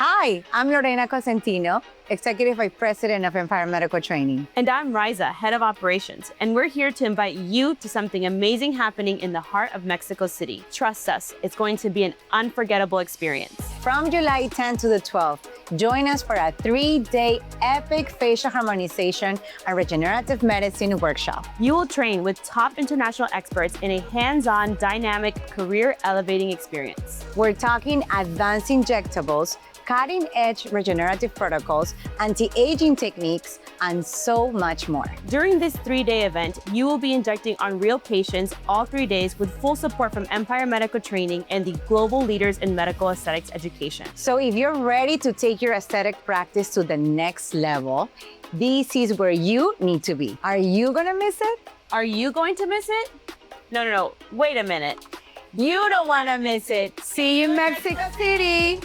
Hi, I'm Lorena Cosentino, Executive Vice President of Empire Medical Training. And I'm Raiza, Head of Operations, and we're here to invite you to something amazing happening in the heart of Mexico City. Trust us, it's going to be an unforgettable experience. From July 10th to the 12th, join us for a 3-day epic facial harmonization and regenerative medicine workshop. You will train with top international experts in a hands-on, dynamic, career-elevating experience. We're talking advanced injectables, cutting-edge regenerative protocols, anti-aging techniques, and so much more. During this 3-day event, you will be injecting on real patients all 3 days with full support from Empire Medical Training and the global leaders in medical aesthetics education. So if you're ready to take your aesthetic practice to the next level, this is where you need to be. Are you gonna miss it? Are you going to miss it? No, wait a minute. You don't wanna miss it. See you in Mexico City.